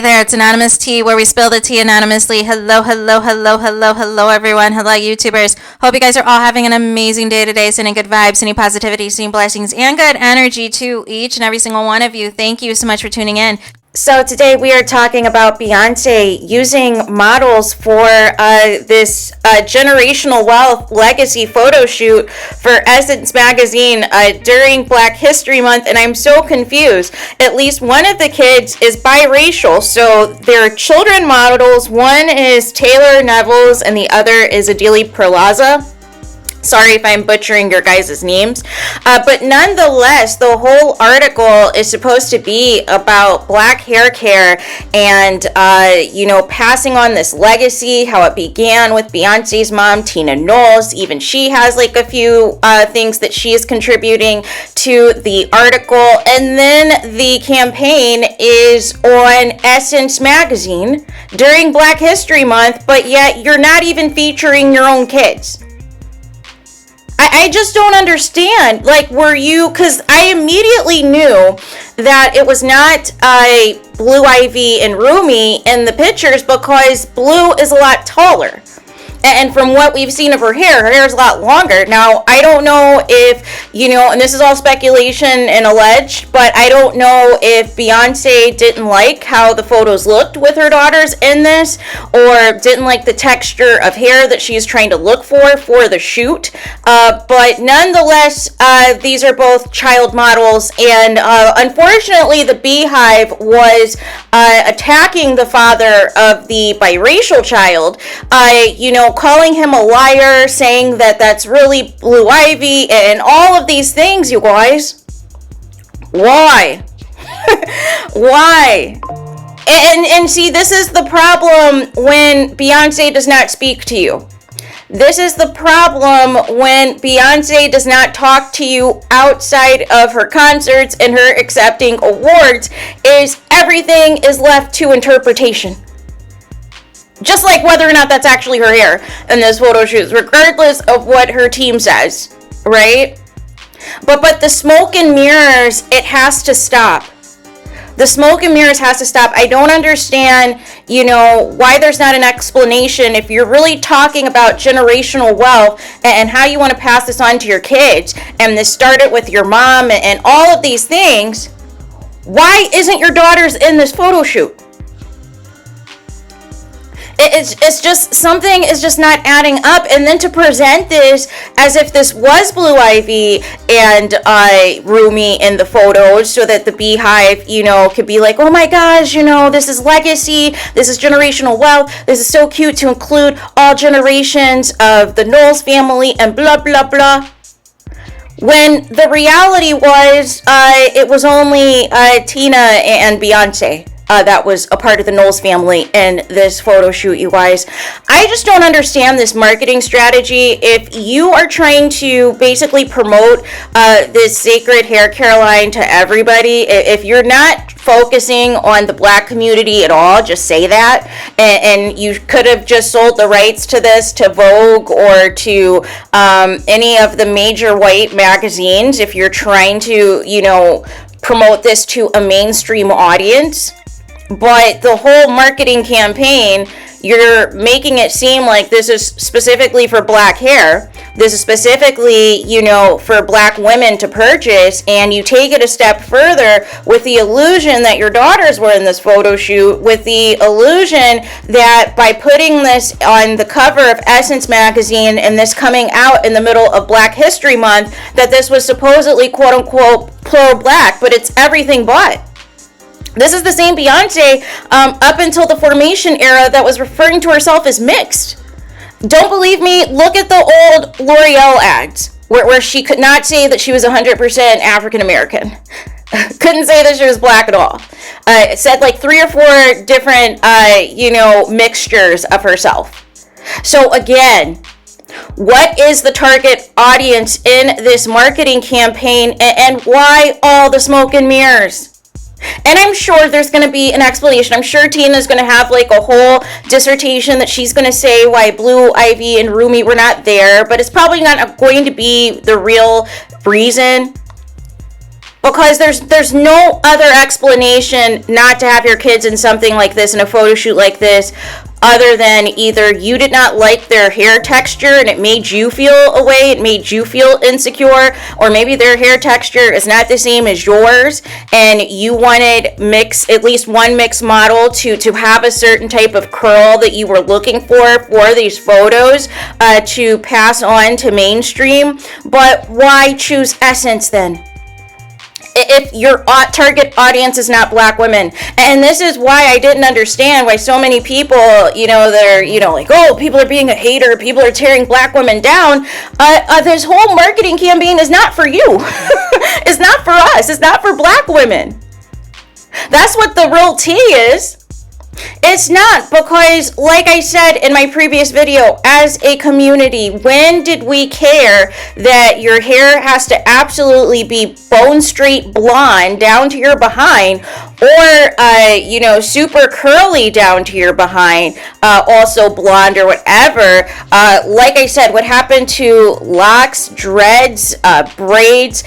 there, it's Anonymous Tea, where we spill the tea anonymously. Hello, hello, hello, hello, hello, everyone. Hello, YouTubers. Hope you guys are all having an amazing day today, sending good vibes, sending positivity, sending blessings, and good energy to each and every single one of you. Thank you so much for tuning in. So today we are talking about Beyonce using models for this generational wealth legacy photo shoot for Essence magazine during Black History Month, and I'm so confused. At least one of the kids is biracial, so they're children models. One is Taylor Neville's and the other is Adili Perlaza. Sorry if I'm butchering your guys' names, but nonetheless, the whole article is supposed to be about Black hair care and, passing on this legacy, how it began with Beyonce's mom, Tina Knowles. Even she has like a few things that she is contributing to the article. And then the campaign is on Essence magazine during Black History Month, but yet you're not even featuring your own kids. I just don't understand. Like, were you, because I immediately knew that it was not Blue Ivy and Rumi in the pictures because Blue is a lot taller. And from what we've seen of her hair is a lot longer. Now, I don't know if, and this is all speculation and alleged, but I don't know if Beyonce didn't like how the photos looked with her daughters in this, or didn't like the texture of hair that she's trying to look for the shoot. But nonetheless, these are both child models, and unfortunately, the Beehive was attacking the father of the biracial child, calling him a liar, saying that that's really Blue Ivy, and all of these things, you guys. Why? Why? And see, this is the problem when Beyonce does not speak to you. This is the problem when Beyonce does not talk to you outside of her concerts and her accepting awards, is everything is left to interpretation. Just like whether or not that's actually her hair in this photo shoot, regardless of what her team says, right? But the smoke and mirrors, it has to stop. The smoke and mirrors has to stop. I don't understand, why there's not an explanation if you're really talking about generational wealth and how you want to pass this on to your kids, and this started with your mom and all of these things. Why isn't your daughters in this photo shoot? It's just, something is just not adding up. And then to present this as if this was Blue Ivy and Rumi in the photos, so that the Beehive, could be like, oh my gosh, this is legacy, this is generational wealth, this is so cute to include all generations of the Knowles family and blah, blah, blah. When the reality was, it was only Tina and Beyonce that was a part of the Knowles family in this photo shoot, you guys. I just don't understand this marketing strategy. If you are trying to basically promote this sacred hair care line to everybody, if you're not focusing on the Black community at all, just say that. And you could have just sold the rights to this to Vogue or to any of the major white magazines if you're trying to, promote this to a mainstream audience. But the whole marketing campaign, you're making it seem like this is specifically for Black hair. This is specifically, for Black women to purchase. And you take it a step further with the illusion that your daughters were in this photo shoot, with the illusion that by putting this on the cover of Essence magazine and this coming out in the middle of Black History Month, that this was supposedly quote unquote pro-Black, but it's everything but. This is the same Beyonce up until the Formation era that was referring to herself as mixed. Don't believe me? Look at the old L'Oreal ads where she could not say that she was 100% African American. Couldn't say that she was Black at all. It said like 3 or 4 different, mixtures of herself. So again, what is the target audience in this marketing campaign, and why all the smoke and mirrors? And I'm sure there's going to be an explanation. I'm sure Tina's going to have like a whole dissertation that she's going to say why Blue Ivy and Rumi were not there, but it's probably not going to be the real reason. Because there's no other explanation not to have your kids in something like this, in a photo shoot like this, other than either you did not like their hair texture and it made you feel a way, it made you feel insecure, or maybe their hair texture is not the same as yours and you wanted at least one mixed model to have a certain type of curl that you were looking for these photos to pass on to mainstream. But why choose Essence then, if your target audience is not black women? And this is why I didn't understand why so many people, they're, like, oh, people are being a hater, people are tearing black women down. This whole marketing campaign is not for you. It's not for us. It's not for black women. That's what the real tea is. It's not, because like I said in my previous video, as a community, when did we care that your hair has to absolutely be bone straight blonde down to your behind, or super curly down to your behind, also blonde or whatever? Like I said, what happened to locks, dreads, braids,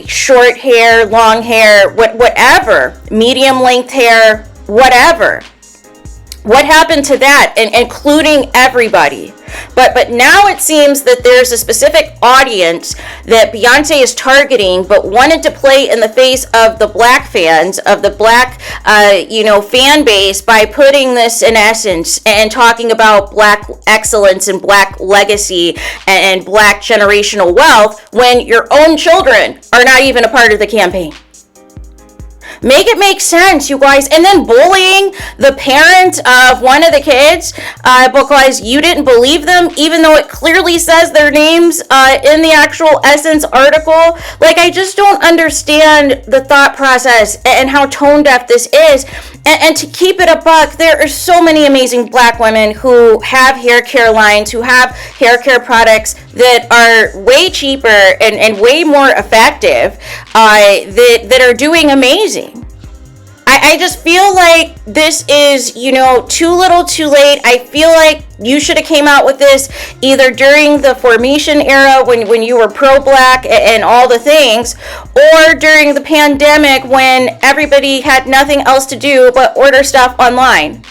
short hair, long hair, whatever, medium length hair, whatever? What happened to that, and including everybody? But now it seems that there's a specific audience that Beyonce is targeting, but wanted to play in the face of the black fans, of the black, fan base, by putting this in Essence and talking about black excellence and black legacy and black generational wealth, when your own children are not even a part of the campaign. Make it make sense, you guys. And then bullying the parent of one of the kids because you didn't believe them, even though it clearly says their names in the actual Essence article. Like, I just don't understand the thought process and how tone deaf this is. And to keep it a buck, there are so many amazing black women who have hair care lines, who have hair care products that are way cheaper and way more effective, that are doing amazing. I just feel like this is, too little too late. I feel like you should have came out with this either during the formation era when you were pro-black and all the things, or during the pandemic when everybody had nothing else to do but order stuff online.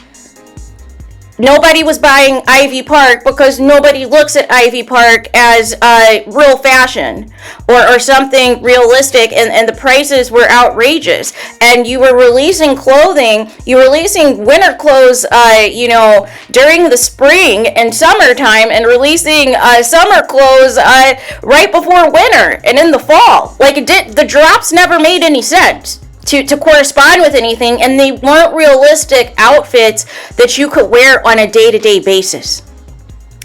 Nobody was buying Ivy Park because nobody looks at Ivy Park as real fashion or something realistic, and the prices were outrageous. And you were releasing clothing, you were releasing winter clothes, during the spring and summertime, and releasing summer clothes right before winter and in the fall. Like, the drops never made any sense to correspond with anything, and they weren't realistic outfits that you could wear on a day-to-day basis.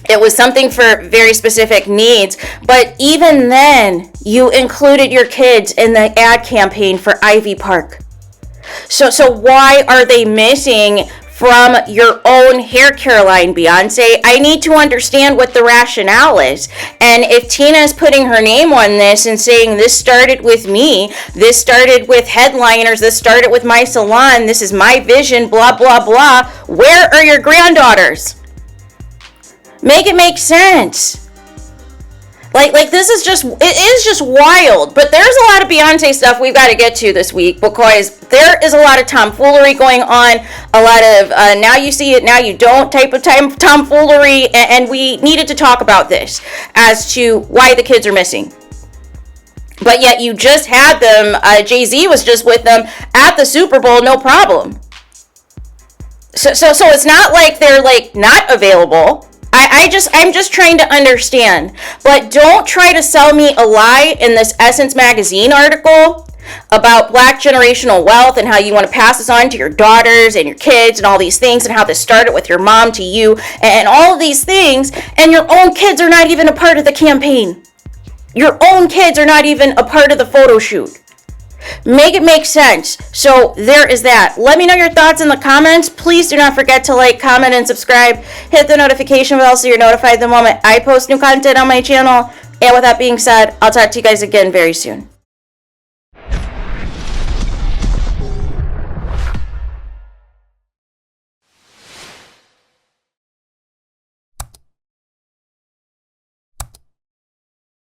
It was something for very specific needs, but even then, you included your kids in the ad campaign for Ivy Park. So why are they missing from your own hair care line, Beyonce? I need to understand what the rationale is. And if Tina is putting her name on this and saying, this started with me, this started with headliners, this started with my salon, this is my vision, blah, blah, blah, where are your granddaughters? Make it make sense. Like this is just wild. But there's a lot of Beyonce stuff we've got to get to this week, because there is a lot of tomfoolery going on, a lot of now you see it, now you don't type of tomfoolery, and we needed to talk about this as to why the kids are missing. But yet you just had them, Jay-Z was just with them at the Super Bowl, no problem. So it's not like they're like not available. I'm just trying to understand. But don't try to sell me a lie in this Essence magazine article about black generational wealth and how you want to pass this on to your daughters and your kids and all these things, and how this started with your mom to you and all of these things, and your own kids are not even a part of the campaign. Your own kids are not even a part of the photo shoot. Make it make sense. So there is that. Let me know your thoughts in the comments. Please do not forget to like, comment, and subscribe. Hit the notification bell so you're notified the moment I post new content on my channel. And with that being said, I'll talk to you guys again very soon.